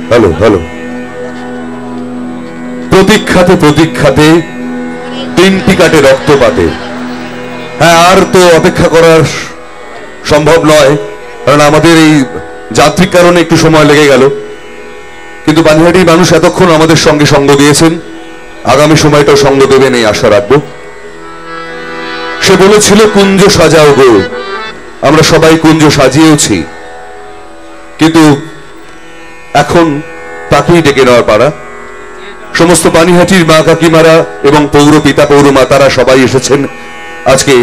Hello hello প্রতীক্ষাতে প্রতীক্ষাতে তিনটি কাটে রক্তপাতে। হ্যাঁ, আর তো অপেক্ষা করার সম্ভব নয়, কারণ আমাদের এই যান্ত্রিক কারণে একটু সময় লেগে গেল, কিন্তু পানিহাটির মানুষ এতক্ষণ আমাদের সঙ্গে সঙ্গ দিয়েছেন, আগামী সময়টাও সঙ্গ দেবেন এই আশা রাখবো। সে বলেছিল কুঞ্জ সাজাও গো, আমরা সবাই কুঞ্জ সাজিয়েওছি, কিন্তু এখন তাকেই ডেকে নেওয়ার পাড়া। সমস্ত পানিহাটির মা কাকিমারা এবং পৌর পিতা পৌর মাতারা সবাই এসেছেন আজকে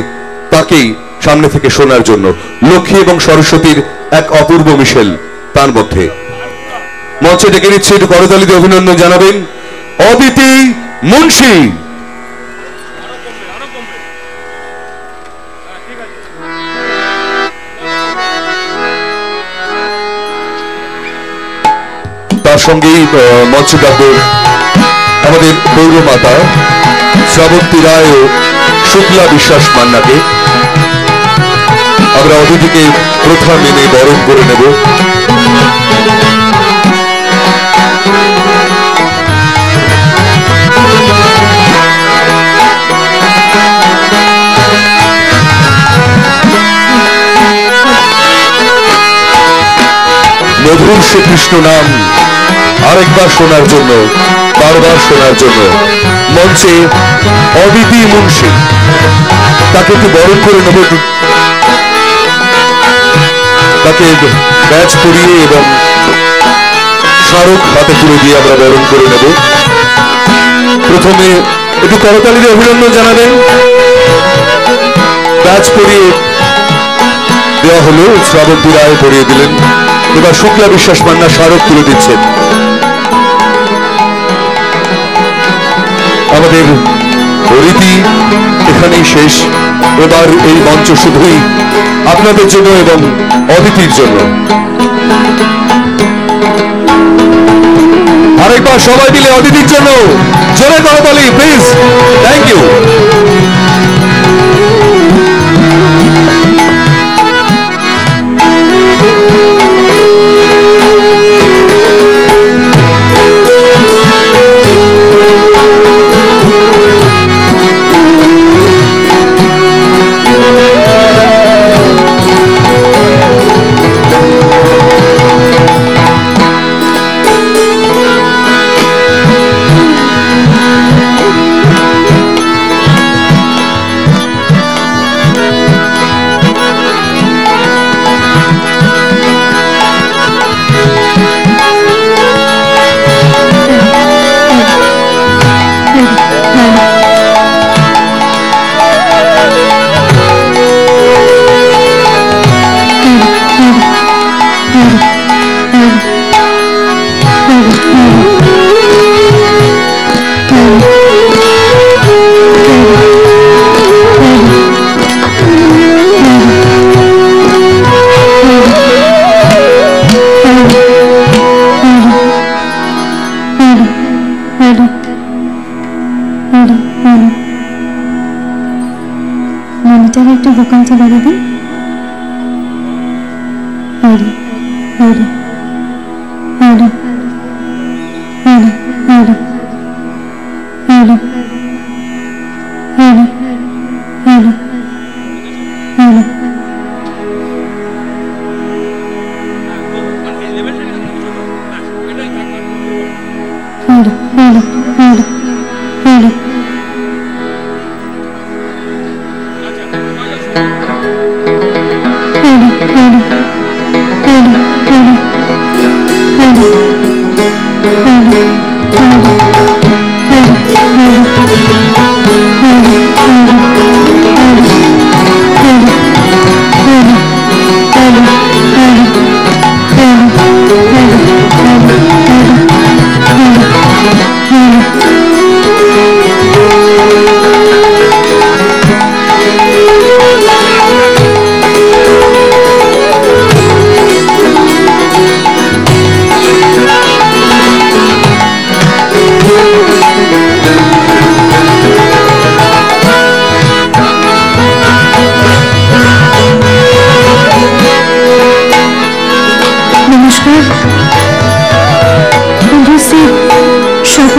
তাকেই সামনে থেকে শোনার জন্য। লক্ষ্মী এবং সরস্বতীর এক অপূর্ব মিশেল তার মধ্যে। মঞ্চে ডেকে নিচ্ছে, একটু করতালি দিয়ে অভিনন্দন জানাবেন অদিতি মুন্সি। তার সঙ্গেই মঞ্চে ডাকবো আমাদের পৌরমাতা শ্রাবন্তী রায় ও শুক্লা বিশ্বাস মান্নাকে। আমরা অতিথিকে প্রথা মেনে বরণ করে নেব। মধুর শ্রীকৃষ্ণ নাম আরেকবার শোনার জন্য, বারবার শোনার জন্য মঞ্চে অদিতি মুন্সি, তাকে একটু বরণ করে নেব। তাকে ব্যাজ পরিয়ে এবং স্মারক হাতে তুলে দিয়ে আমরা বরণ করে নেব। প্রথমে একটু করতালি দিয়ে অভিনন্দন জানাবেন। ব্যাজ পরিয়ে দেওয়া হলো, শ্রাবন্তী রায় পরিয়ে দিলেন, এবার শুক্লা বিশ্বাস মান্না স্মারক তুলে দিচ্ছেন। আমাদের রীতি এখানেই শেষ, এবার এই মঞ্চ শুধুই আপনাদের জন্য এবং অতিথির জন্য। আরেকবার সবাই মিলে অতিথির জন্য জোরে করতালি প্লিজ। Thank you. মনিটারে একটু ভোকালটা বাড়িয়ে দিন। Hari Hari Hari Hari Hari Hari Hari Hari Hari. Hari Hari Hari Hari. Hori, hori, hori, hori, hori.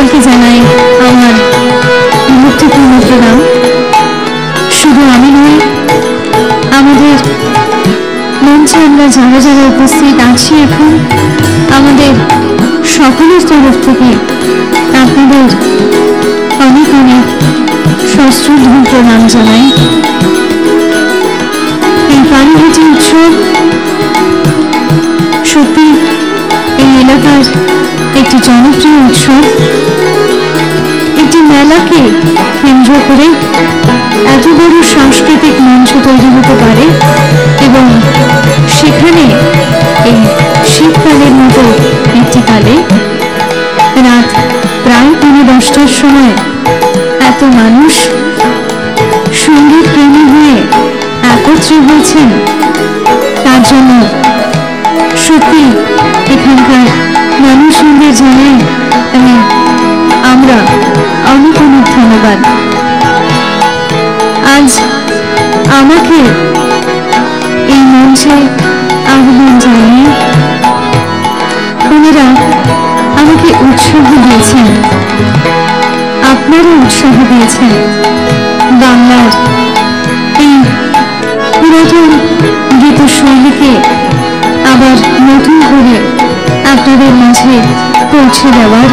সকলকে জানাই আমার ভক্তিপূর্ণ প্রণাম। শুধু আমি নই, আমাদের মঞ্চে আমরা যারা যারা উপস্থিত আছি এখন, আমাদের সকলের তরফ থেকে আপনাদের অনেক অনেক সশ্রদ্ধ প্রণাম জানাই। এই পানিহাটি উৎসব সত্যি এই এলাকার একটি জনপ্রিয় উৎসব। একটি মেলাকে কেন্দ্র করে এত বড় সাংস্কৃতিক মঞ্চ তৈরি হতে পারে এবং সেখানে এই শীতকালের মতো একটি কালে রাত প্রায় 10টার সময় এত মানুষ সঙ্গীত প্রেমী হয়ে একত্রে হয়েছেন, তার জন্য সত্যি এখানকার মানুষদের জানাই আমরা অনেক অনেক ধন্যবাদ। আজ আমাকে এই মঞ্চে আহ্বান জানিয়ে ওনারা আমাকে উৎসাহ দিয়েছেন, আপনারা উৎসাহ দিয়েছেন বাংলার এই পুরাতন গীতশৈলীকে আবার নতুন করে আপনাদের মাঝে পৌঁছে দেওয়ার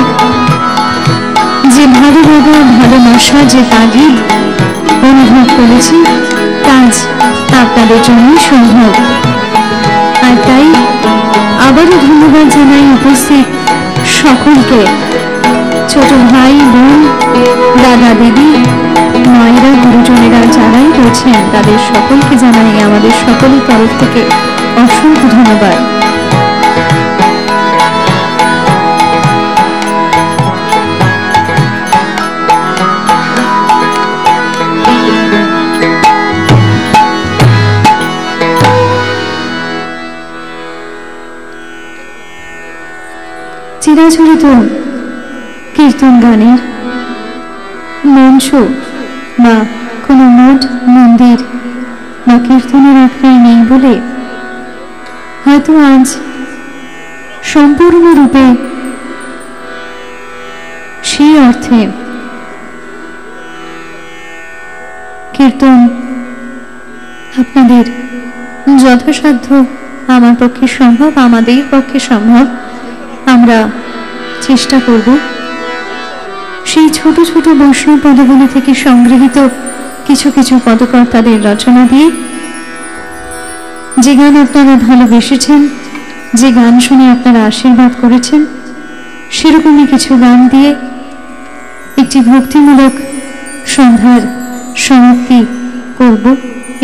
যে ভালো লাগা, ভালোবাসা, যে তাগিদ অনুভব করেছি, কাজ আপনাদের জন্যই সম্ভব। আর তাই আবারও ধন্যবাদ জানাই উপস্থিত সকলকে, ছোট ভাই বোন, দাদা দিদি, মায়েরা, গুরুজনেরা যারাই রয়েছেন তাদের সকলকে জানাই আমাদের সকলের তরফ থেকে অসংখ্য ধন্যবাদ। চিরাচরিত কীর্তন গানের মঞ্চ বা কোনো মঠ মন্দির বা কীর্তনের আখড়ায় নেই বলে হয়তো আজ সম্পূর্ণরূপে সেই অর্থে কীর্তন আপনাদের যথাসাধ্য আমার পক্ষে সম্ভব, আমাদের পক্ষে সম্ভব, আমরা চেষ্টা করব সেই ছোট ছোট বৈষ্ণব পদগুলি থেকে সংগৃহীত কিছু কিছু পদকর্তাদের রচনা দিয়ে, যে গান আপনারা ভালোবেসেছেন, যে গান শুনে আপনারা আশীর্বাদ করেছেন, সেরকমই কিছু গান দিয়ে একটি ভক্তিমূলক সন্ধ্যার সমাপ্তি করব।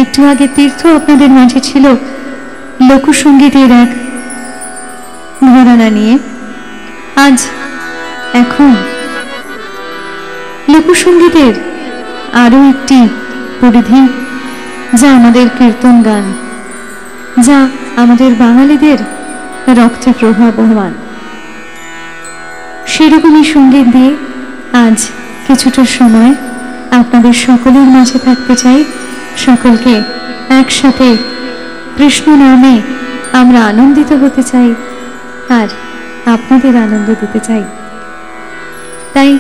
একটু আগে তীর্থ আপনাদের মাঝে ছিল লোকসঙ্গীতের এক ঘরানা নিয়ে, আজ এখন লোকসঙ্গীতের আরো একটি পরিধি, যা আমাদের কীর্তন গান, যা আমাদের বাঙালিদের রক্তে প্রবাহমান। সেরকমই সঙ্গীত দিয়ে আজ কিছুটা সময় আপনাদের সকলের মাঝে থাকতে চাই। সকলকে একসাথে কৃষ্ণ নামে আমরা আনন্দিত হতে চাই আর আপনাদের আনন্দ দিতে চাই। তাই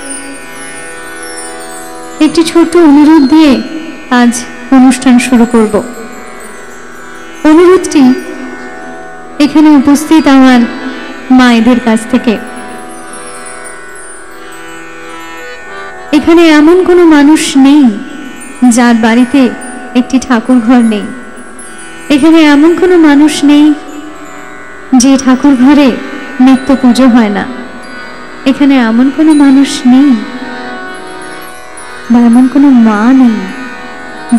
একটি ছোট্ট অনুরোধ দিয়ে আজ অনুষ্ঠান শুরু করব। অনুরোধটি এখানে উপস্থিত আমার মায়েদের কাছ থেকে। এখানে এমন কোনো মানুষ নেই যার বাড়িতে একটি ঠাকুর ঘর নেই। এখানে এমন কোনো মানুষ নেই যে ঠাকুর ঘরে নিত্য পুজো হয় না। এখানে এমন কোনো মানুষ নেই বা এমন কোনো মা নেই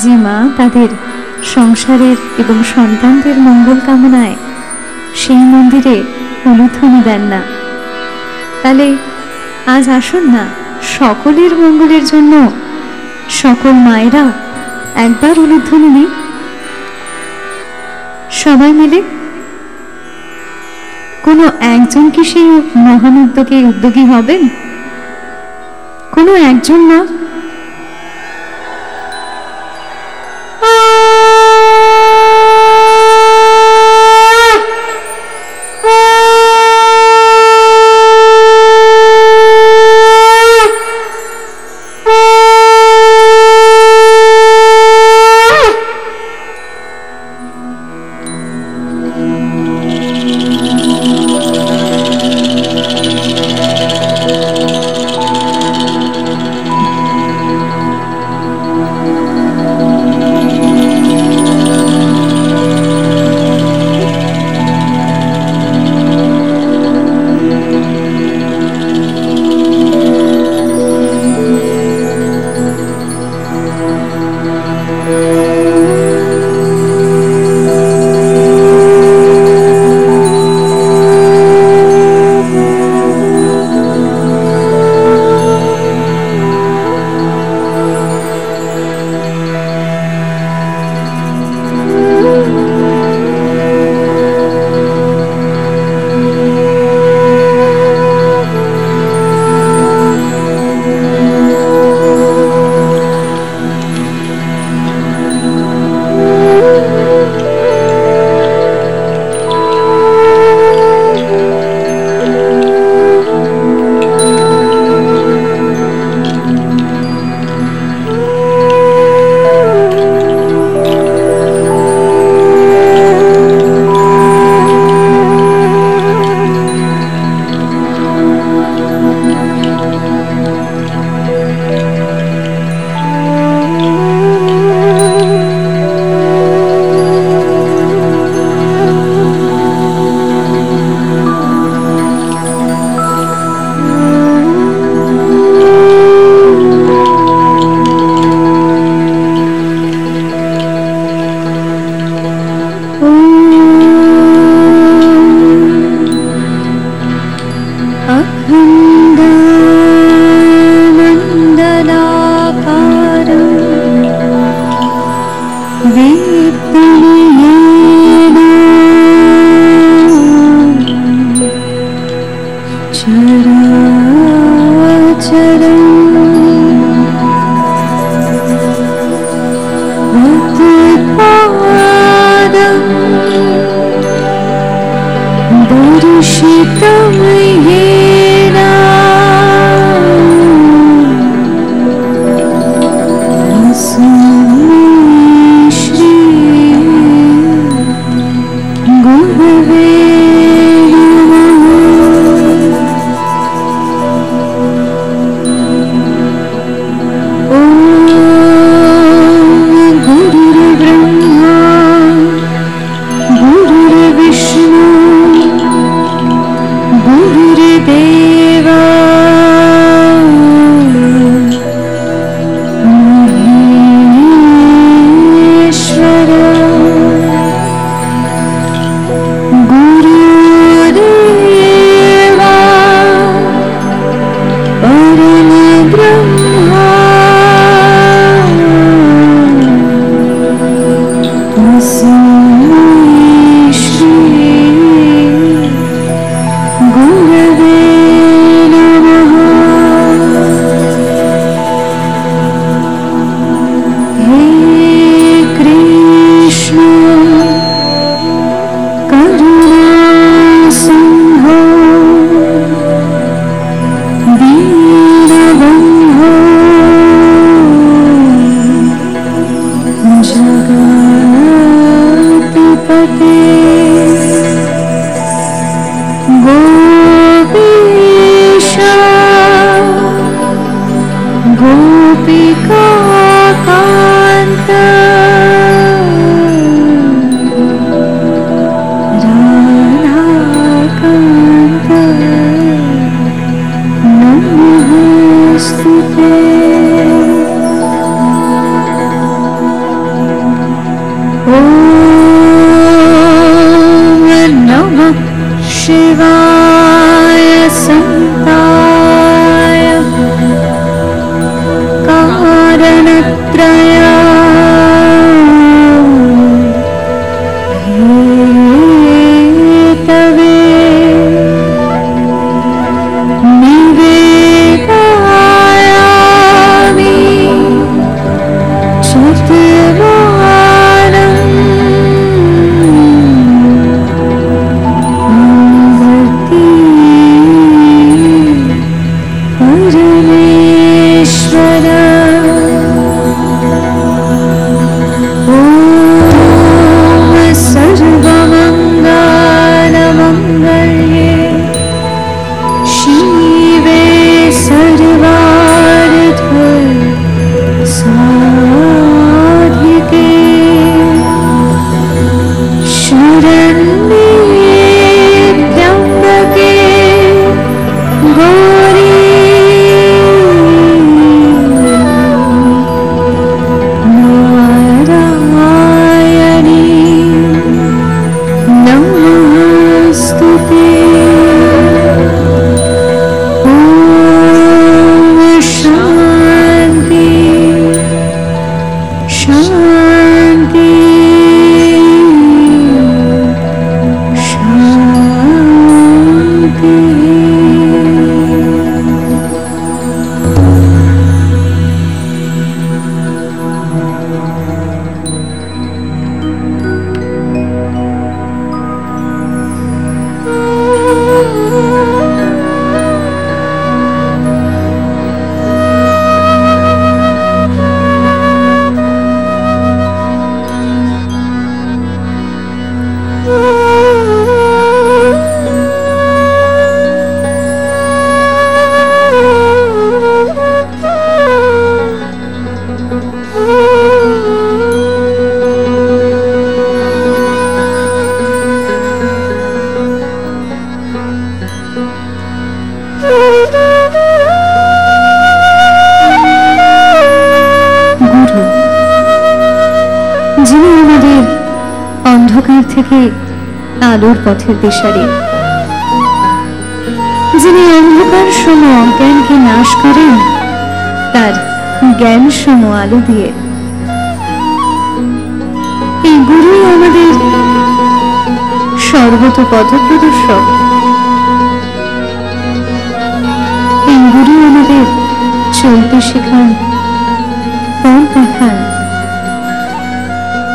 যে মা তাদের সংসারের এবং সন্তানদের মঙ্গল কামনায় সেই মন্দিরে উলুধ্বনি দেন না। তাহলে আজ আসুন না, সকলের মঙ্গলের জন্য সকল মায়েরা একবার উলুধ্বনি দিই সবাই মিলে। কোনো একজন কি সেই মহান উদ্যোগী হবেন? কোনো একজন না? मण्डलाकारं दीप्तिमयेन चराचरम् दर्शितं येन श्री गुरवे অন্ধকার থেকে আলোর পথের দিশারি, যিনি অন্ধকার সম অজ্ঞানকে নাশ করেন তার জ্ঞান সম আলো দিয়ে। এই গুরুই আমাদের সর্বত পথ প্রদর্শক। এই গুরু আমাদের চলতে শেখান, পথ দেখান,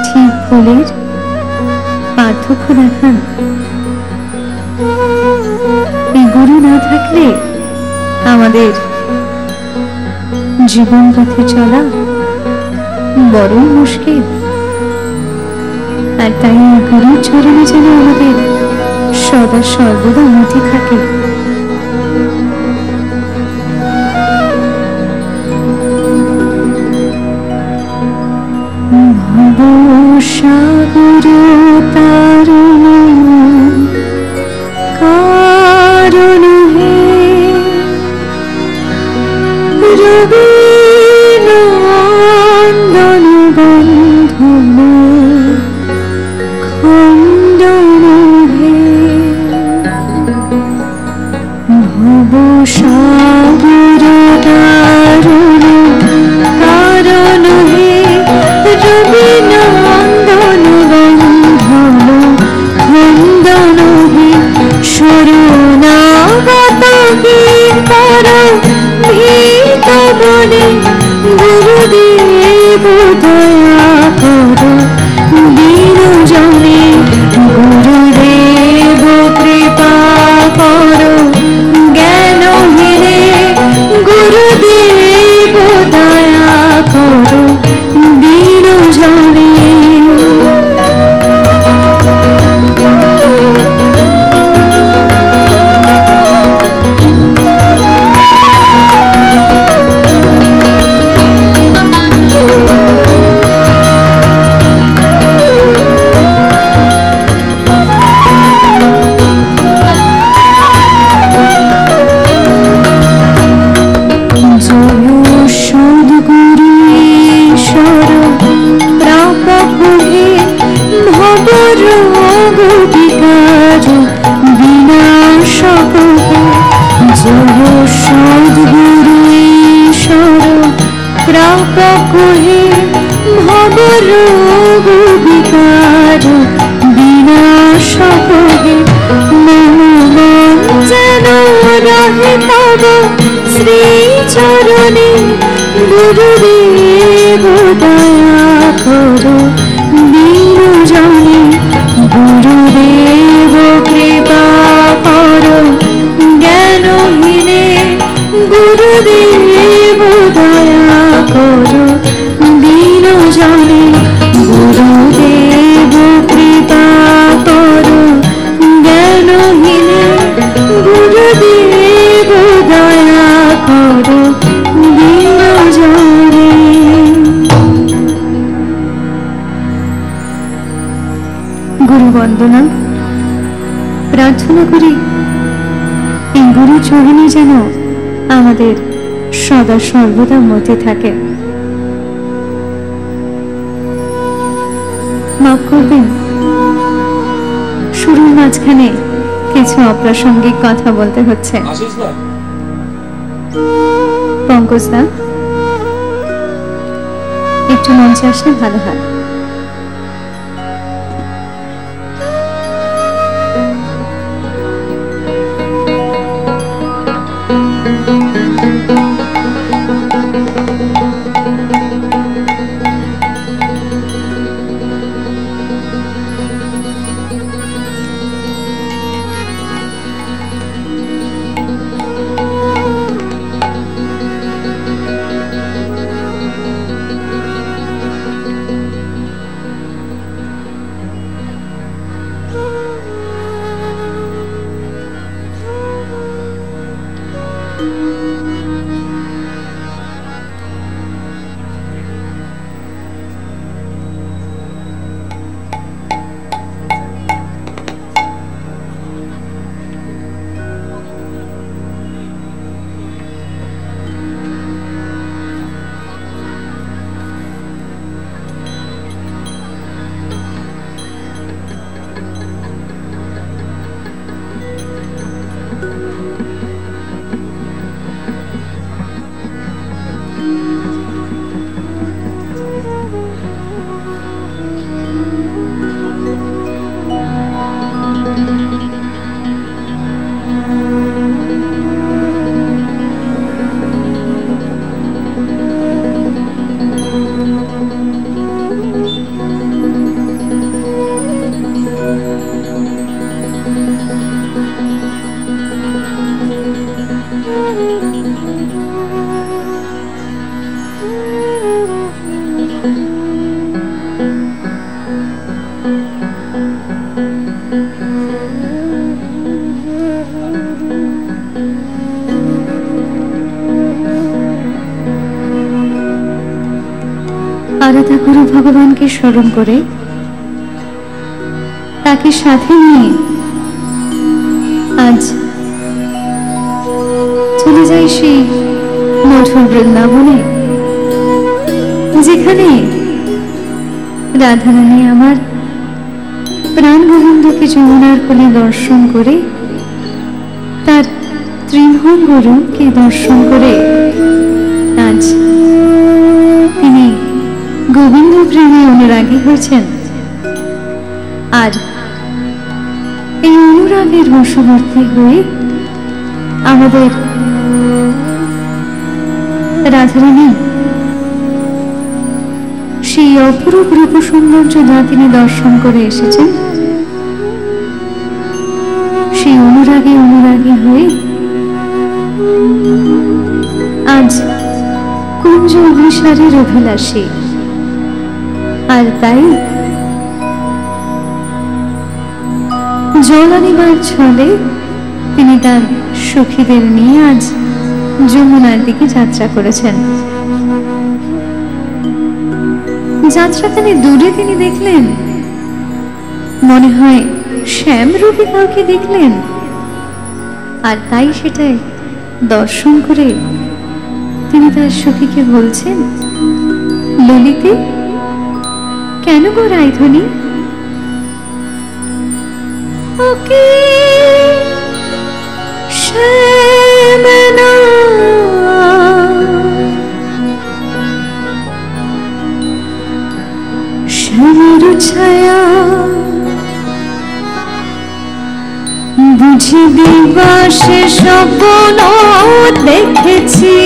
ঠিক ভুলের পার্থক্য দেখান। এই গুরু না থাকলে আমাদের জীবন পথে চলা বড়ই মুশকিল। আর তাই এই গুরুর চরণে যেন আমাদের সদা সর্বদা মতি থাকে। ভবসাগর তারণ কারণ হে রবীন্দ্রনন্দন বন্ধন খণ্ডন হে ভবসাগর তারণ কারণ হে রবীন্দ্রনন্দন বন্ধন খণ্ডন হে শরণাগত কর ভীত বনে গুরুদেব দয়া কর দীনজনে গুরুদেব কৃপা কর জ্ঞানহীনে গুরুদেব দয়া কর দীনজনে। শ্রীচরণে গুরুদেব দয়া করো দীনজনে গুরুদেব কৃপা করো জ্ঞানহীনে গুরুদেব দয়া করো দীনজনে গুরুদেব কৃপা করো জ্ঞানহীনে গুরুদেব দয়া করো দীনজনে। গুরু বন্দনা প্রার্থনা করি এই গুরু চরণে যেন আমাদের সদা সর্বদা মতে থাকে। মাফ করবেন, শুরুর মাঝখানে কিছু অপ্রাসঙ্গিক কথা বলতে হচ্ছে। পঙ্কজ দা, একটু মঞ্চে আসলে ভালো হয়। আলাদা করে ভগবানকে স্মরণ করে তাকে সাথে নিয়ে আজ চলে যাই সেই মধুর বৃন্দাবনে, যেখানে রাধারানী আমার প্রাণ গোবিন্দকে যমুনার কোলে দর্শন করে, তার ত্রিভঙ্গ রূপকে দর্শন করে আজ তিনি গোবিন্দ প্রেমে অনুরাগী হয়েছেন। আর এই অনুরাগের বশবর্তী হয়ে আমাদের রাধারানী সেই অপরূপ রূপ সৌন্দর্য যা তিনি দর্শন করে এসেছেন, সেই অনুরাগে অনুরাগী হয়ে আজ কুঞ্জ অভিসারের অভিলাষী। আর তাই জল আনিবার ছলে তিনি তার সখীদের নিয়ে আজ যমুনার দিকে যাত্রা করেছেন। যাত্রাখানে দূরে তিনি দেখলেন, মনে হয় শ্যামরূপী কাউকে দেখলেন, আর তাই সেটাই দর্শন করে তিনি তার সখীকে বলছেন, ললিতে, কেন গো রায়ধনী? ওকে শ্যামনা শ্যামের ছায়া বুঝি দিবাসে স্বপ্ন দেখেছি,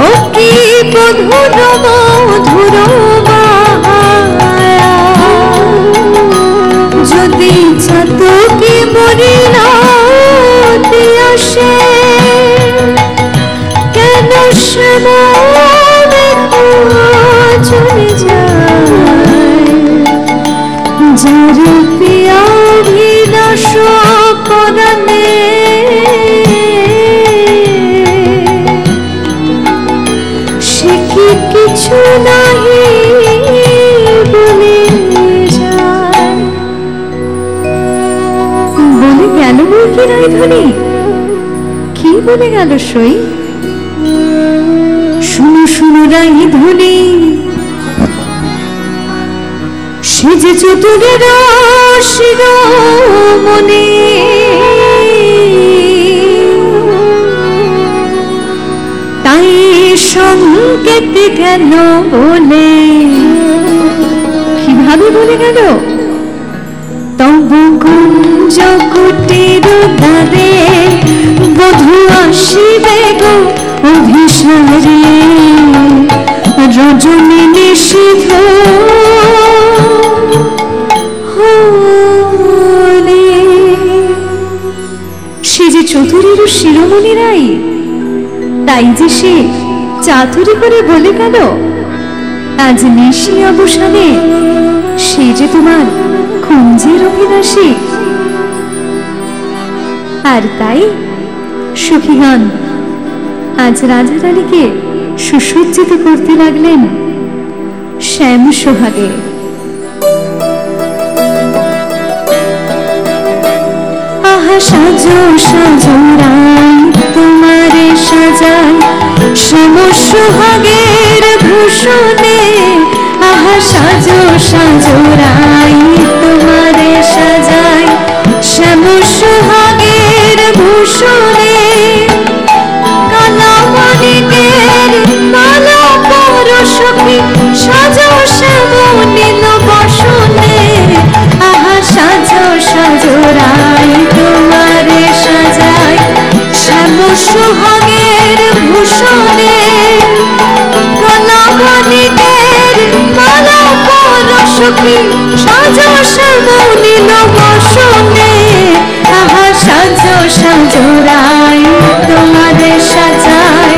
ও কি মধুর মধুর মায়া, যদি চাতকে মরিলাতে আসে, কেন শ্যামা চলে যায়, যার পিয়ারি দাস পরাণে, সে কি কিছু নাহি বলে যায়। বলে গেল কি রায়ধনী? কি বলে গেল সই? শুনো শুনো রায়ধনী, সে যে চতুরের শিরোমণি, তাই সংকেত গেল বলে। কিভাবে বলে গেল? তব কুঞ্জ কুটির দ্বারে বধূ আসিবে গো অভিসারে, রজনী নিশীথ সে যে চতুরের শিরোমণি রাই, তাই যে সে চাতুরি করে বলে গেল আজ নিশি অবসানে সে যে তোমার কুঞ্জের অভিলাষী। আর তাই সখীগণ আজ রাধারানীকে সুসজ্জিত করতে লাগলেন শ্যাম সোহাগে। আহা সাজো সাজো রাই তোমারে সাজাই, শ্যাম সোহাগের ভূষণে। আহা সাজো সাজো রাই তোমারে সাজাই, শ্যাম সোহাগের ভূষণে। কালা মানিকের মালা পরশকে সাজো শ্যাম নীল বসনে। আহা সাজো সাজো রাই তোমারে সাজাই, শ্যাম সোহাগের ভূষণে। কালা মানিকের মালা পরশকে সাজো শ্যাম নীল বসনে। আহা সাজো সাজো রাই তোমারে সাজাই।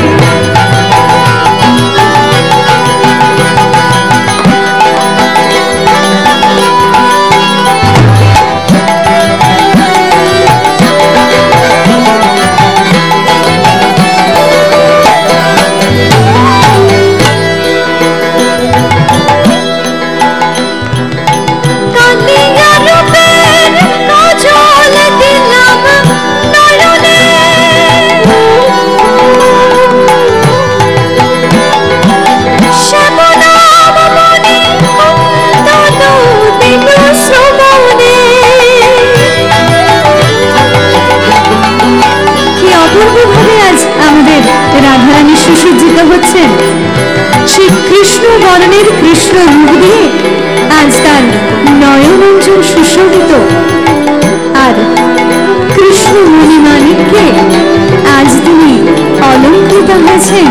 বরণের কৃষ্ণ মুখ দিয়ে আজ তার নয়নঞ্জন সুশোভিত, আর কৃষ্ণ মণিমাণিক্যে আজ তিনি অলঙ্কৃত হয়েছেন।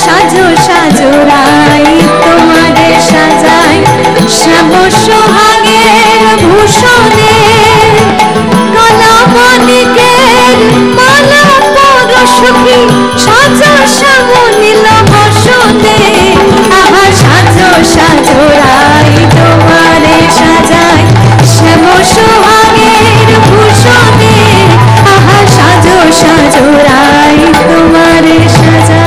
সাজো সাজো রাই তোমারে সাজাই শ্যাম সোহাগের ভূষণে, কালা মানিকের মালা পরশী সাজো শ্যামনীল বসনে। আহা সাজো সাজো রাই তোমারে সাজাই শ্যাম সোহাগের ভূষণে। আহা সাজো সাজো রাই তোমারে সাজাই।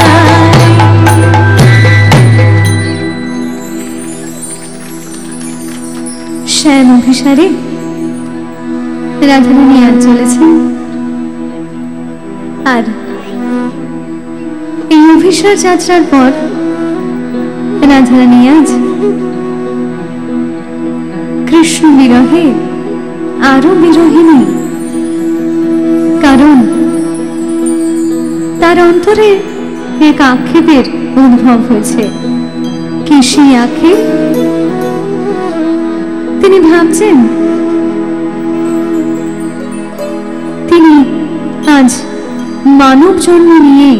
শ্যাম অভিসারে রাধারানী আজ চলেছেন, আর এই অভিসার যাত্রার পর রাধারানী আজ কৃষ্ণ বিরহে আরো বিরহিনী, কারণ তার অন্তরে এক আক্ষেপের উদ্ভব হয়েছে। কি সেই আক্ষেপ? তিনি ভাবছেন তিনি আজ মানব জন্ম নিয়ে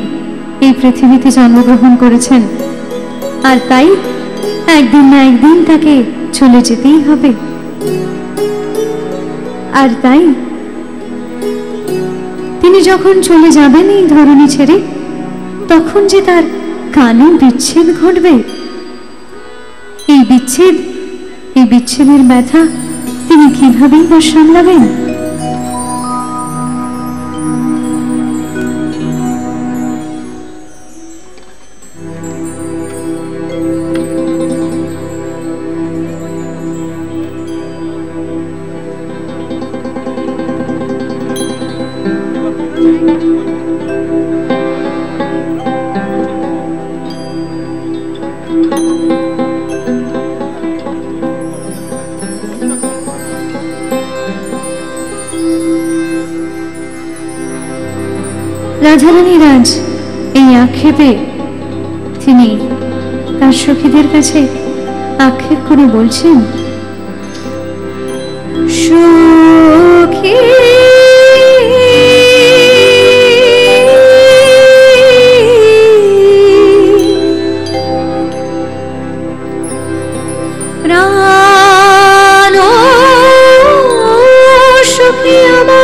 এই পৃথিবীতে জন্মগ্রহণ করেছেন, আর তাই একদিন না একদিন তাকে চলে যেতেই হবে। আর তাই তিনি যখন চলে যাবেন এই ধরনী ছেড়ে, তখন যে তার কানে বিচ্ছেদ ঘটবে, এই বিচ্ছেদের ব্যথা তিনি কিভাবেই বা সামলাবেন? রাধারানী রাজ এই আক্ষেপে তিনি তার সখীদের কাছে আক্ষেপ করে বলছেন, সখী প্রাণ সখী আমার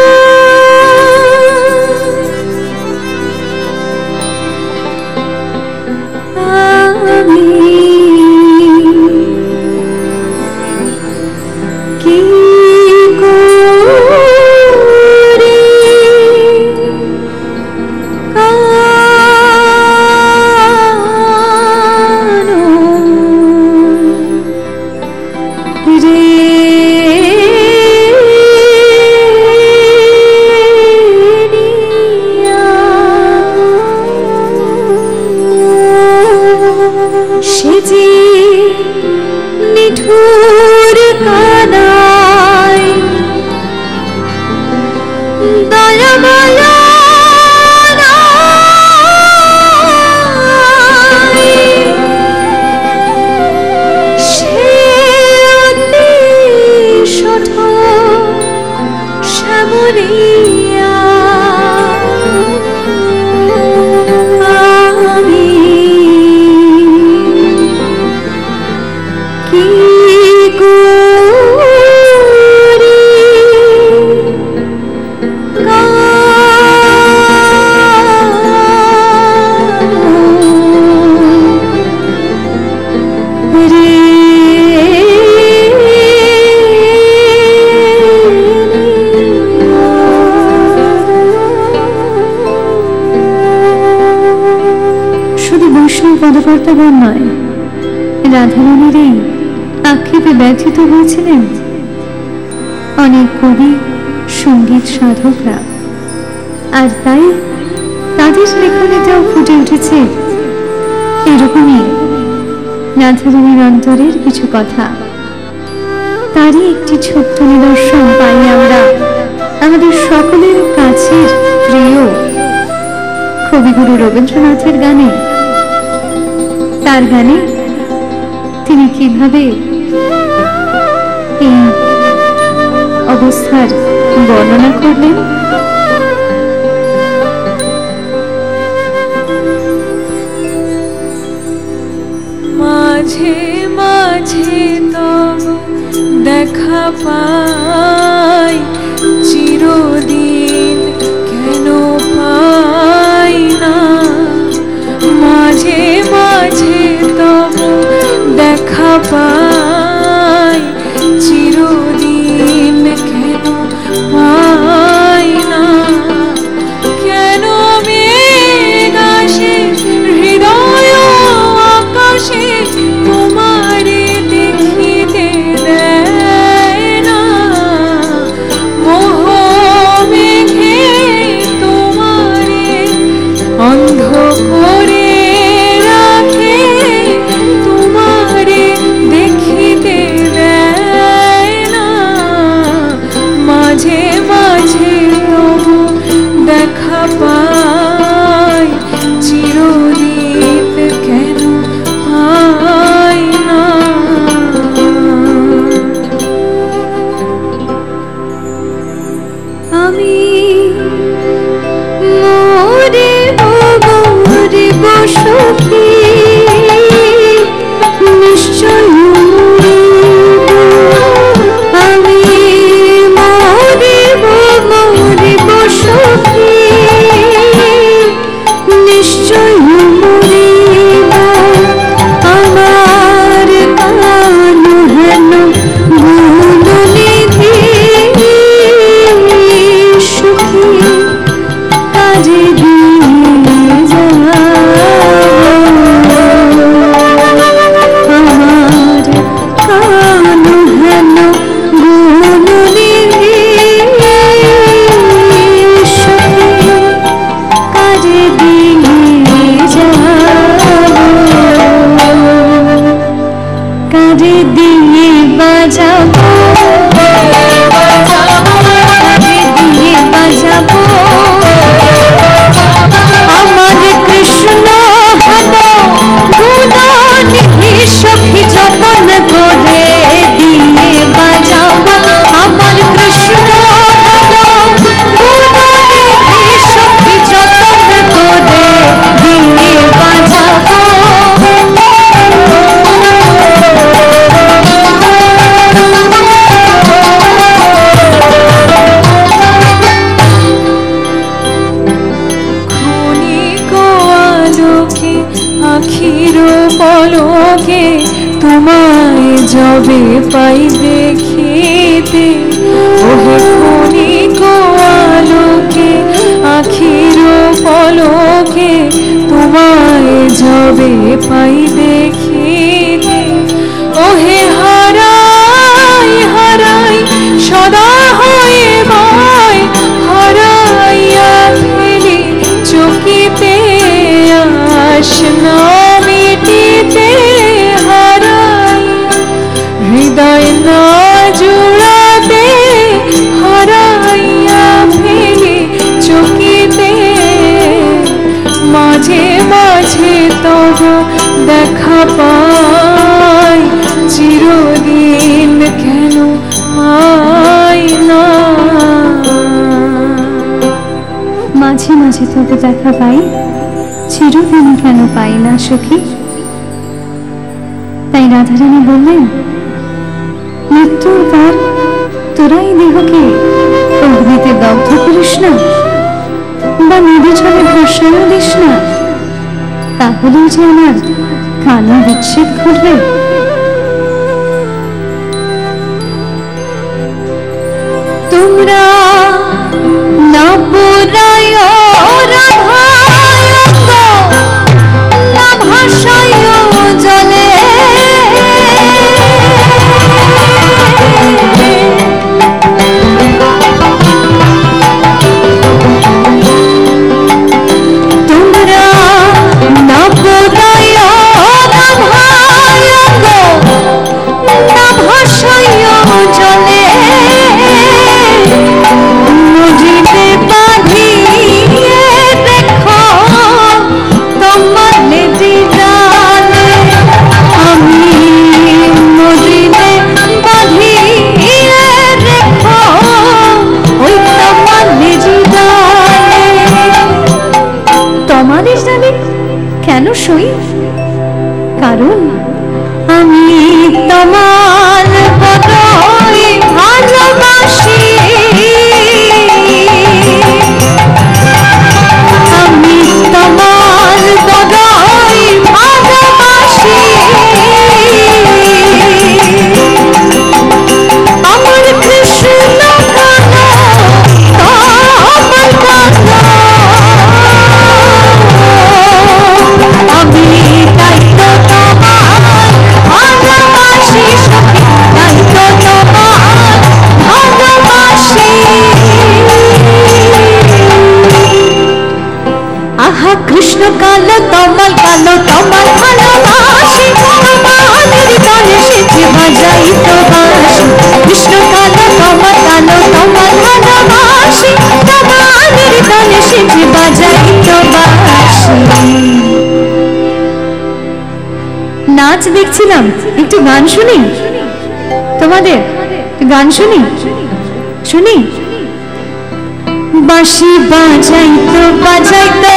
পদকর্তাগণ নয়, রাধারানীর এই আক্ষেপে ব্যথিত হয়েছিলেন অনেক কবি, সঙ্গীত সাধকরা। আর তাই তাদের লেখনীতেও ফুটে উঠেছে এরকমই রাধারানীর অন্তরের কিছু কথা। তারই একটি ছোট্ট নিদর্শন পাই আমরা আমাদের সকলের কাছের প্রিয় কবিগুরু রবীন্দ্রনাথের গানে। তার গানে তিনি কিভাবে এই অবস্থার বর্ণনা করলেন। মাঝে মাঝে তব দেখা পাই, চিরদিন কেন পাই না। মাঝে মাঝে তব দেখা পাই, চিরদিন কেন পাই না। কেন মেঘ আসে হৃদয় আকাশে, তোমারে দেখিতে দেয় না। মোহ মেঘে তোমারে অন্ধ করে রাখে, তোমারে দেখিতে দেয় না। মাঝে মাঝে তবু দেখা পাই, চিরদিন কেন পাই না। আমি মরিব মরিব সখী, নিশ্চয় মরিব। আমি মরিব মরিব সখী, নিশ্চয় মরিব। আমার কানু হেন গুণনিধি সুখী, কাজে দিয়ে যাব। আমার কানু হেন গুণনিধি সুখী, কাজে দিয়ে যাব। কাজে দিয়ে বাজাবো, কাজে দিয়ে বাজাবো। আমার কৃষ্ণ হল গুণনিধি সখী, যতন করে দিয়ে বাজাবো। আমার কৃষ্ণ হল গুণনিধি সখী, যতন করে দিয়ে বাজাবো। ক্ষণিক আলোকে আখির পলকে, তোমায় যবে পাই দেখিতে। ওহে ক্ষণিক আলোকে আখির পলকে, তোমায় যবে পাই দেখিতে। ওহে হারাই হারাই সদা হয়ে বাই, হারাইয়া ফেলি চকিতে আস না মিটিতে। হারাই হৃদয় না জুড়াতে, হারাইয়া ফেলি চকিতে। মাঝে মাঝে তব দেখা পাই, চিরদিন কেন পাই না। মাঝে মাঝে তবে দেখা পাই, চিরদিন কেন পাই না সখী। তাই রাধারানী বললেন, মৃত্যুর পর তোরাই দেহকে অগ্নিতে দগ্ধ করিস না, বা নদী জলে ভাসানো দিস না, তাহলেই যে আমার কালো বিচ্ছেদ ঘটবে। তোমরা না পুরায় রাধায় না ভাসায় জলে, কারণ আমি তোমার বড়ই ভালোবাসি, আমি তোমার বড়ই ভালোবাসি, আমার কৃষ্ণ কালো তোমার কালো, আমি তাই তো তোমার ভালোবাসি, সখী তাই তো তোমার ভালোবাসি। আহা কৃষ্ণ কালো তোমার কালো তোমার ভালোবাসি, তোমাদের গানে সেজে বাজাই তো বাঁশি, কৃষ্ণ কালো তোমার কালো তোমার ভালোবাসি, তোমাদের গানে সেজে বাজাই তো বাঁশি। নাচ দেখছিলাম, একটু গান শুনি তোমাদের, গান শুনি শুনি। বাঁশি বাজাইতো বাজাইতো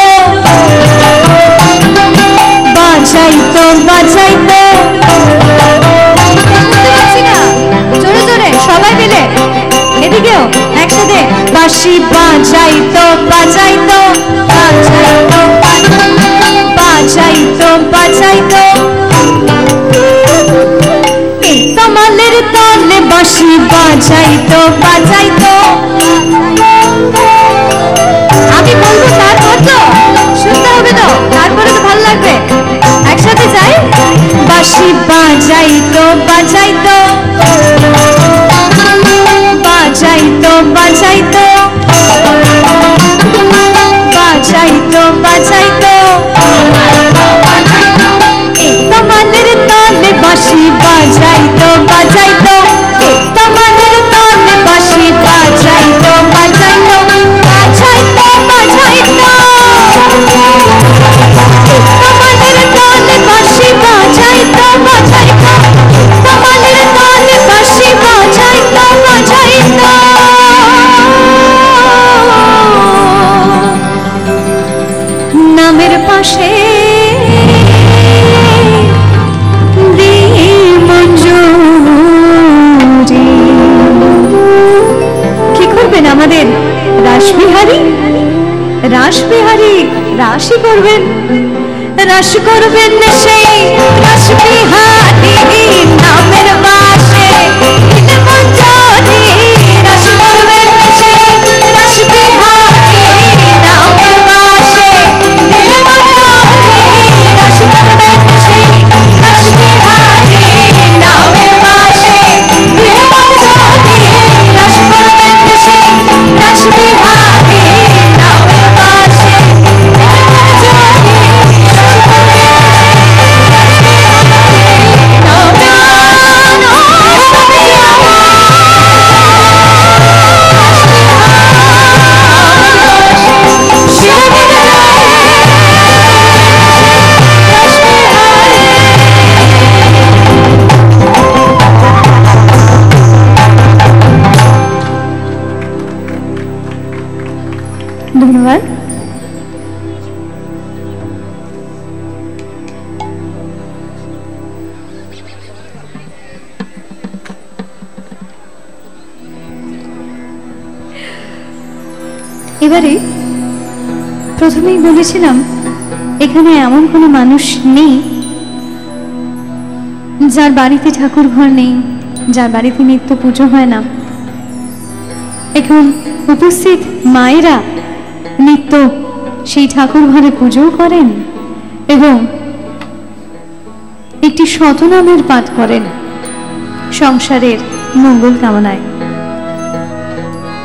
বাজাইতো বাজাইতো, জোরে জোরে সবাই মিলে, এদিকেও একসাথে। বাঁশি বাজাইতো বাজাইতো বাজাইতো বাজাইতো বাজাইতো, তমালের তালে বাঁশি বাজাইতো বাজাইতো। আমি বলবো তারপর তো শুনতে হবে, তো তারপরে তো ভালো লাগবে। একসাথে যাই। বাঁশি বাজাইতো বাজাইতো বাজাইতো বাজাইতো বাজাইতো বাজাইতো, তমালের তালে বাঁশি বাজাইতো বাজাইতো, তমালের তালে বাঁশি বাজাইতো বাজাইতো বাজাইতো বাজাইতো, তমালের তালে বাঁশি বাজাইতো বাজাইতো, তমালের তালে বাঁশি বাজাইতো বাজাইতো। নামের পাশে কি করবেন আমাদের রাসবিহারী, রাসবিহারী রাশি করবেন, রাস করবেন সেই রাসবিহারী নামের বাসে মঞ্জরি, রাস করবেন সেই রাসবিহারী নামের বাসে মঞ্জরি, রাস করবেন সেই রাসবিহারী নামের বাসে মঞ্জরি, রাস করবেন সেই রাসবিহারী নামের বাসে ধন্যবাদ। এবারে প্রথমেই বলেছিলাম এখানে এমন কোনো মানুষ নেই যার বাড়িতে ঠাকুর ঘর নেই, যার বাড়িতে নিত্য পুজো হয় না। এখন উপস্থিত মায়েরা নিত্য সেই ঠাকুর ঘরে পুজো করেন এবং একটি শতনামের পাঠ করেন সংসারের মঙ্গল কামনায়।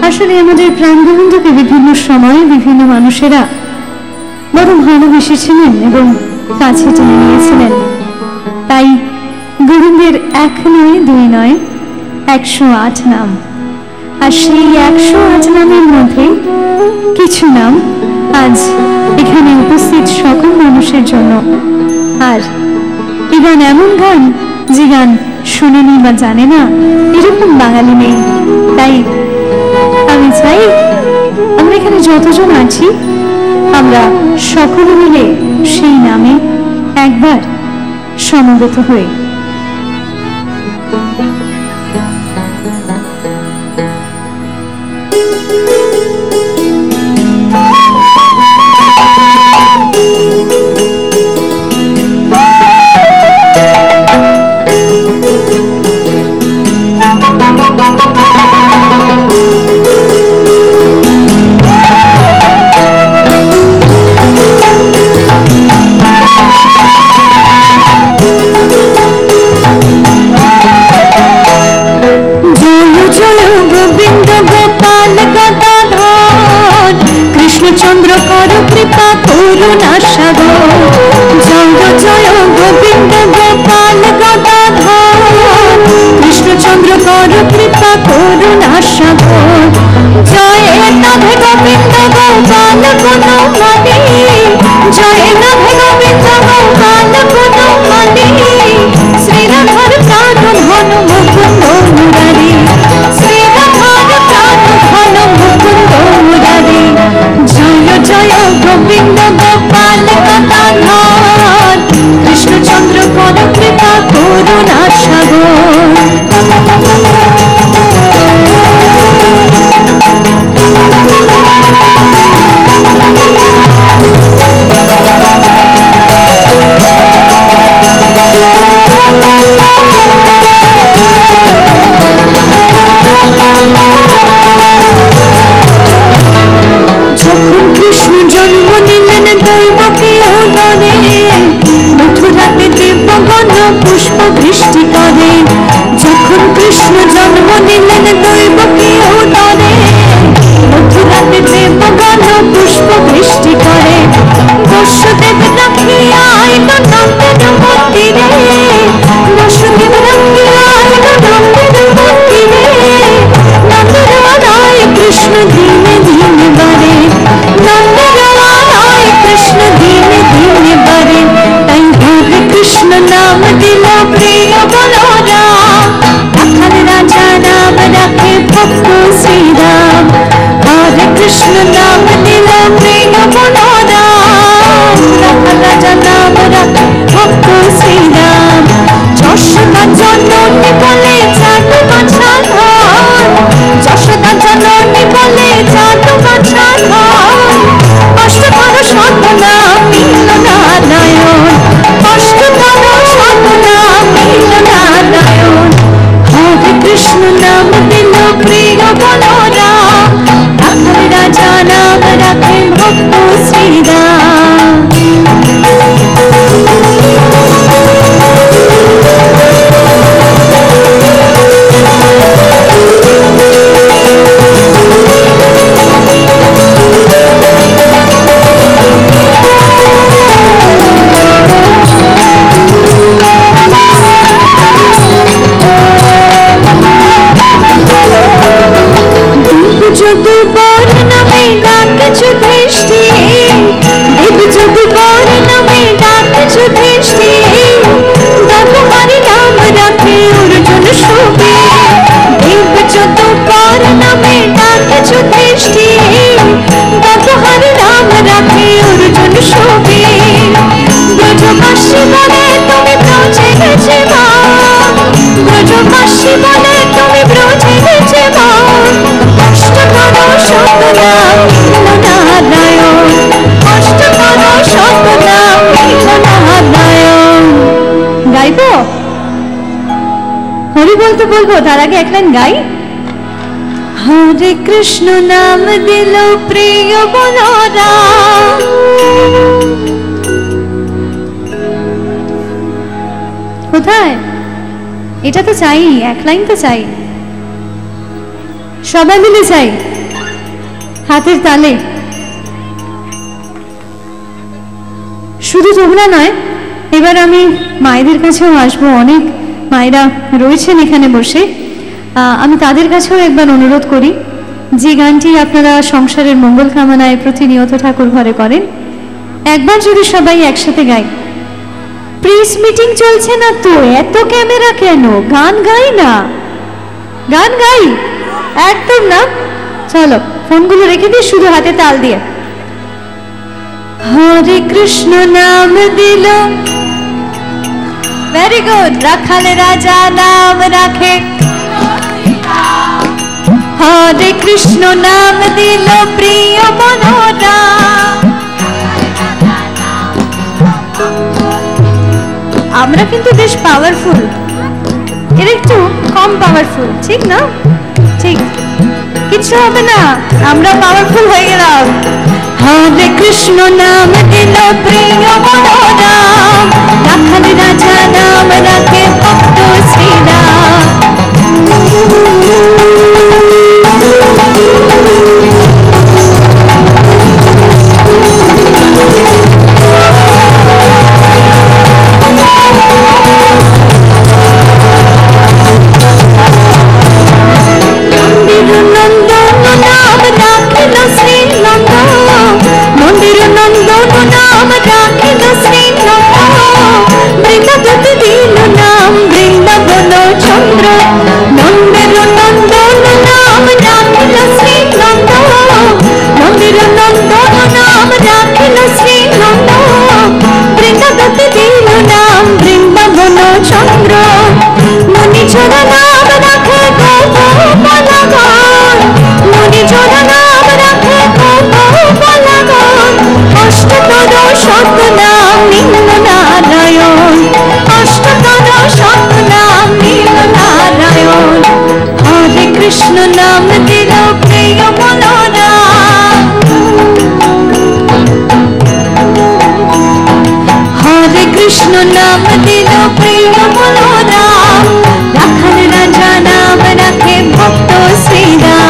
আসলে আমাদের প্রাণ গোবিন্দকে বিভিন্ন সময়ে বিভিন্ন মানুষেরা বড় ভালোবেসেছিলেন এবং কাছে টেনে নিয়েছিলেন। তাই গোবিন্দের 1 নয় 2 নয় 108 নাম, আর সেই 108 নামের মধ্যে কিছু নাম আজ এখানে উপস্থিত সকল মানুষের জন্য। আর এই গান এমন গান যে গান শুনেনি বা জানে না এরকম বাঙালি নেই। তাই আমি চাই আমরা এখানে যতজন আছি আমরা সকলে মিলে সেই নামে একবার সমবেত হয়ে চন্দ্র কর কৃপা করুণা সাগর, জয় জয় গোবিন্দ গোপাল গদাধর, কৃষ্ণচন্দ্র কর কৃপা করুণা সাগর, জয় রাধে গোবিন্দ গোপাল গুণমণি, জয় রাধে গোবিন্দ গোপাল গুণমণি, শ্রীরাধার প্রাণ ধন মুকুন্দ মুরারি, শ্রীরাধার প্রাণ ধন মুকুন্দ মুরারি, জয় জয় গোবিন্দ গোপাল গদাধর, কৃষ্ণচন্দ্র কর কৃপা করুণা সাগর। যখন কৃষ্ণ জন্ম নিলেন দৈবকী উদরে, মথুরাতে দেবগণ পুষ্প বৃষ্টি করে, যখন কৃষ্ণ জন্ম নিলেন দৈবকী উদরে, মথুরাতে দেবগণ পুষ্প বৃষ্টি করে, বসুদেব রাখিয়া আইল নন্দের মন্দিরে, বসুদেব রাখিয়া আইল নন্দের মন্দিরে, নন্দের রায় কৃষ্ণ দিনে দিনে বারে, নন্দের রায় কৃষ্ণ দিনে দিনে বারে, তাই হরে কৃষ্ণ নাম দিল প্রিয় বলরাম, রাখাল রাজা নাম রাখে ভক্ত শ্রীরাম, হরে কৃষ্ণ নাম দিল প্রিয় বলরাম, রাখাল রাজা নাম রাখে ভক্ত শ্রীরাম, যশোদা জননী বলে জানু বাছা ধন, যশোদা জননী বলে জানু বাছা ধন, অষ্টধর সতনাম মিল নারায়ণ, অষ্টধর সতনাম মিল নারায়ণ, হরে কৃষ্ণ নাম দিল প্রিয় বলরাম, রাখাল রাজা নাম রাখে ভক্ত শ্রীরাম। যদুবর নামে ডাকে যুধিষ্ঠি, দেব যদুবর নামে ডাকে যুধিষ্ঠি, ব্যবহারি নাম রাখে অর্জুন সুবি, দেব যদুবর নামে ডাকে যুধিষ্ঠি, ব্যবহারি নাম রাখে অর্জুন সুবি, ব্রজবাসী বলে তুমি ব্রজে গেছে মা, ব্রজবাসী বলে তুমি ব্রজে গেছে মা, অষ্টধর সতনাম মিল নারায়ণ, অষ্টধর সতনাম মিল নারায়ণ। গাইব? হরি বলতে বলবো, তার আগে এক লাইন গাই। হরে কৃষ্ণ নাম দিল প্রিয় বলরাম, কোথায়? এটা তো চাই, এক লাইন তো চাই, সবাই মিলে চাই, হাতের তালে। শুধু তোমরা নয়, এবার আমি মায়েদের কাছেও আসবো, অনেক মায়েরা রয়েছেন এখানে বসে, আমি তাদের কাছেও একবার অনুরোধ করি, যে গানটি আপনারা সংসারের মঙ্গল কামনায় প্রতিনিয়ত ঠাকুর ঘরে করেন, একবার যদি সবাই একসাথে গাই। প্রেস মিটিং চলছে না তো, এত ক্যামেরা কেন? গান গাই না, গান গাই একদম না। চলো ফোনগুলো রেখে দিই, শুধু হাতে তাল দিয়ে। হরে কৃষ্ণ নাম দিল ভেরি গুড। রাখাল রাজা নাম রাখে, হরে কৃষ্ণ নাম দিল প্রিয় মনোরাম। আমরা কিন্তু বেশ পাওয়ারফুল, এর একটু কম পাওয়ারফুল, ঠিক না? ঠিক, কিছু হবে না, আমরা পাওয়ারফুল হয়ে গেলাম। হরে কৃষ্ণ নাম দিল প্রিয় মনোরাম, রাখাল রাজা নাম রাখে ভক্ত শ্রীরাম। কৃষ্ণ নাম দিল প্রিয় মনোরাম, হরে কৃষ্ণ নাম দিল প্রিয় মনোরাম, রাখাল রাজা নাম রাখে ভক্ত শ্রীরাম।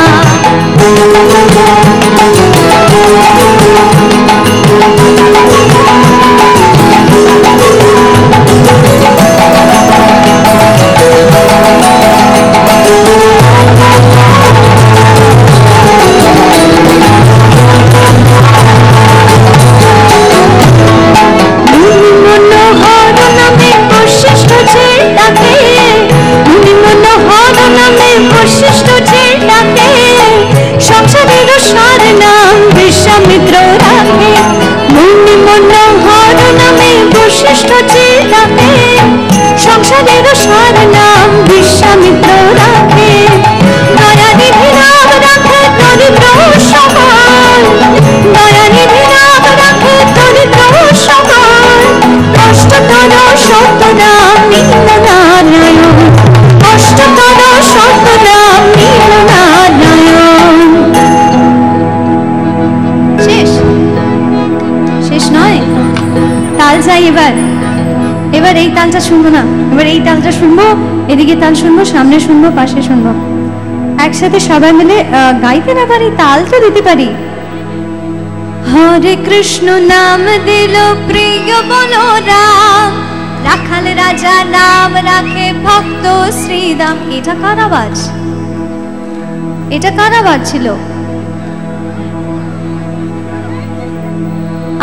এবার এই তালটা শুনবো না, এবার এই তালটা শুনবো, এদিকে তাল শুনবো, সামনে শুনবো, পাশে শুনবো, একসাথে সবাই মিলে গাইতে না পারি, তালটা দিতে পারি। হরে কৃষ্ণ নাম দিল প্রিয় বলরাম, রাখাল রাজা নাম রাখে ভক্ত শ্রীরাম। এটা কার আওয়াজ? এটা কার আওয়াজ ছিল?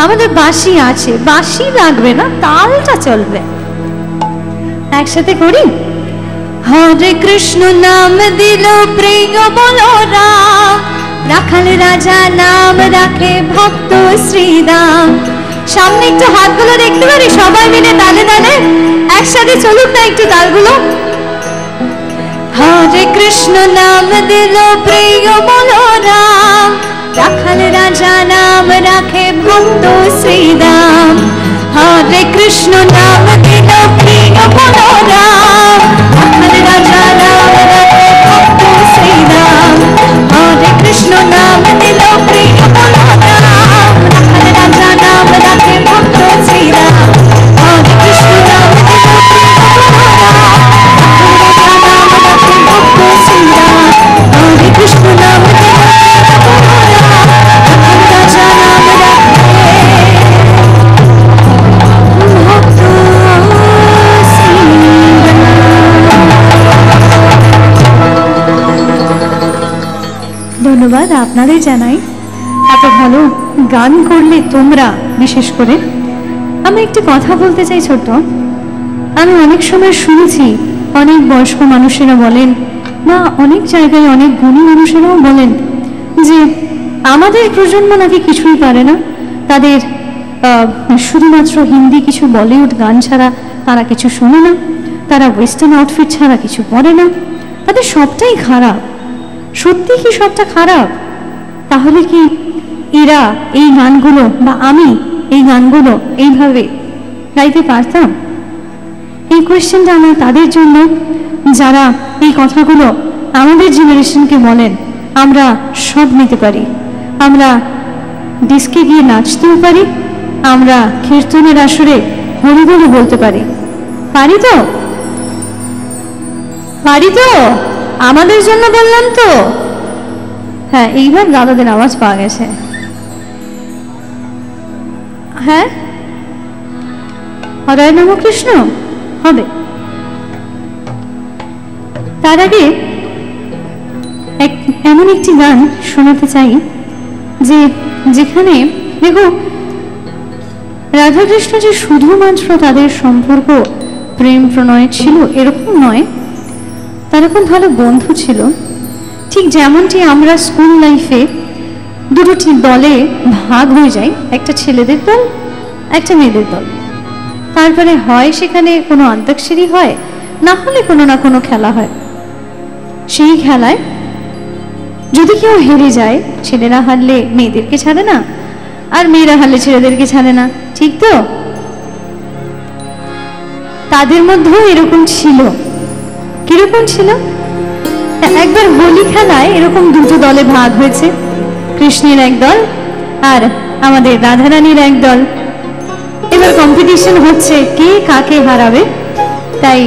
আমাদের বাঁশি আছে, বাঁশি লাগবে না, তালটা চলবে, একসাথে করি। হরে কৃষ্ণ নাম দিল প্রিয় বলরাম, রাখাল রাজা নাম রাখে ভক্ত শ্রীরাম। সামনে একটু হাতগুলো দেখতে পারি সবাই মিলে তালে তালে, একসাথে চলুন না একটু তালগুলো। হরে কৃষ্ণ নাম দিল প্রিয় বলরাম, রাখাল রাজা নাম রাখে ভক্ত শ্রীরাম। হরে কৃষ্ণ নাম দিল প্রিয় বলরাম, রাখাল রাজা নাম রাখে ভক্ত শ্রীরাম। হরে কৃষ্ণ নাম দিল প্রিয় বলরাম, রাখাল রাজা নাম রাখে ভক্ত শ্রীরাম। হরে কৃষ্ণ নাম দিল প্রিয় বলরাম, রাখাল রাজা নাম রাখে ভক্ত শ্রীরাম। হরে কৃষ্ণ নাম দিল ধন্যবাদ আপনাদের জানাই, এত ভালো গান করলে তোমরা। বিশেষ করে আমি একটি কথা বলতে চাই ছোট্ট। আমি অনেক সময় শুনেছি অনেক বয়স্ক মানুষেরা বলেন, বা অনেক জায়গায় অনেক গুণী মানুষেরাও বলেন যে আমাদের প্রজন্ম নাকি কিছুই পারে না, তাদের শুধুমাত্র হিন্দি কিছু বলিউড গান ছাড়া তারা কিছু শোনে না, তারা ওয়েস্টার্ন আউটফিট ছাড়া কিছু পরে না, তাদের সবটাই খারাপ। সত্যি কি সবটা খারাপ? তাহলে কি এরা এই গানগুলো বা আমি এই গানগুলো এইভাবে গাইতে পারতাম? এই কোয়েশ্চেনটা আমার তাদের জন্য যারা এই কথাগুলো আমাদের জেনারেশনকে বলেন আমরা সব নিতে পারি, আমরা ডিস্কে গিয়ে নাচতেও পারি, আমরা কীর্তনের আসরে হরিবল বলতে পারি, পারি তো? পারি তো? আমাদের জন্য বললাম তো। হ্যাঁ, এইবার দাদাদের আওয়াজ পাওয়া গেছে। হ্যাঁ, হরে নম কৃষ্ণ হবে। তার আগে এমন একটি গান শোনাতে চাই যে যেখানে দেখো রাধাকৃষ্ণ যে শুধুমাত্র তাদের সম্পর্ক প্রেম প্রণয় ছিল এরকম নয়, তারা খুব ভালো বন্ধু ছিল। ঠিক যেমনটি আমরা স্কুল লাইফে দুটি দলে ভাগ হয়ে যাই, একটা ছেলেদের দল একটা মেয়েদের দল, তারপরে হয় সেখানে কোনো অন্তাক্ষরী হয়, না হলে কোনো না কোনো খেলা হয়। সেই খেলায় যদি কেউ হেরে যায়, ছেলেরা হারলে মেয়েদেরকে ছাড়ে না, আর মেয়েরা হারলে ছেলেদেরকে ছাড়ে না, ঠিক তো? তাদের মধ্যেও এরকম ছিল। কিরকম ছিল? একবার হোলি খেলায় এরকম দুটো দলে ভাগ হয়েছে, কৃষ্ণের এক দল আর আমাদের রাধারানীর এক দল। এবার কম্পিটিশন হচ্ছে কে কাকে হারাবে। তাই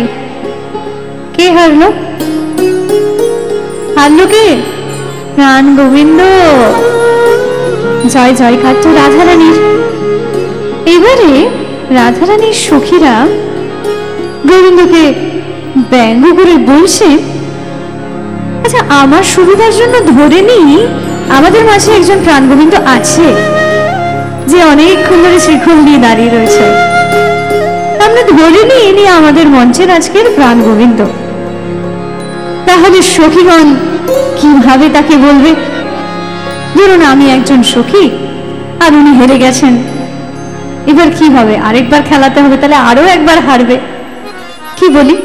কে হারলো? হারলো কে? প্রাণ গোবিন্দ। জয় জয়কার তো রাধারানীর। এবারে রাধারানীর সখীরা গোবিন্দকে ব্যঙ্গ করে বলছে, আচ্ছা আমার সুবিধার জন্য ধরে নিই আমাদের মাঝে একজন প্রাণ গোবিন্দ আছে যে অনেকক্ষণ ধরে শ্রীখণ্ড নিয়ে দাঁড়িয়ে রয়েছে, আমরা ধরে নিই ইনি আমাদের মঞ্চের আজকের প্রাণ গোবিন্দ। তাহলে সখীগণ কিভাবে তাকে বলবে? ধরুন আমি একজন সখী আর উনি হেরে গেছেন, এবার কি হবে? আরেকবার খেলাতে হবে, তাহলে আরো একবার হারবে। কি বলি?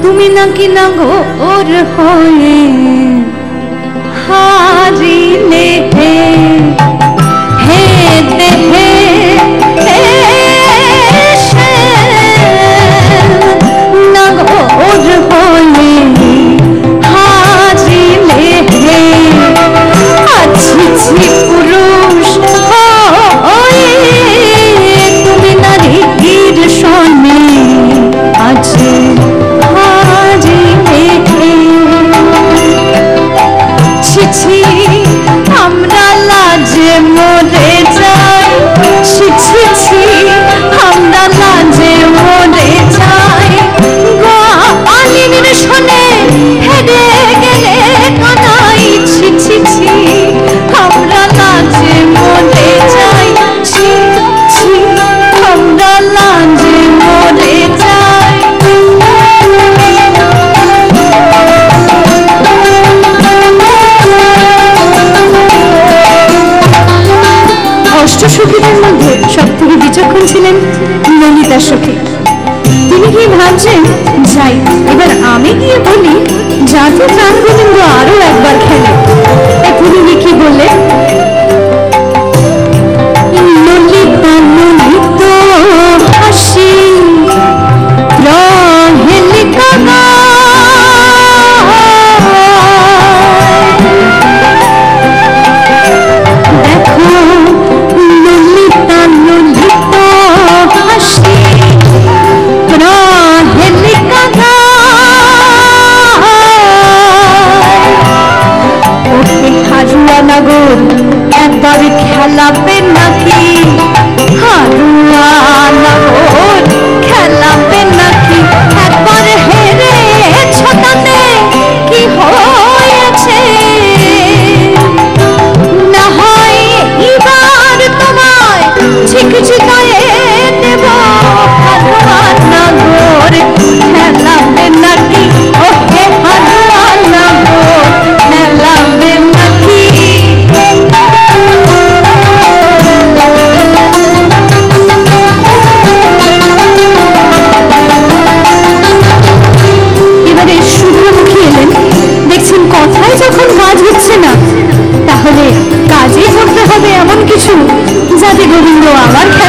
তুমি নাকি নাগর হয়ে হারিলে হে দেহে নাগর হয়ে হারিলে হে আছি পুরুষ তুমি নারীর সনে আছে আমরা লাজে মরে যাই, আমরা লাজে মরে যাই, গোয়ালিনীর শোনে হেরে গেলে কানাই আমরা লাজে মরে যাই, আমরা লাজে মরে যাই। অষ্টসখীদের মধ্যে সব থেকে বিচক্ষণ ছিলেন ললিতা সখী। তিনি কি ভাবছেন, যাই এবার আমি গিয়ে বলি যাতে প্রাণ গোবিন্দ আরো একবার খেলে। তিনি কি বললেন? ললিতা ললিত হাসি প্রহেলিকা নাগর একবার খেলাবে নাকি? হারুয়া নাগর খেলাবে নাকি? একবার হেরে ছটানে কি গোবিন্দ আবার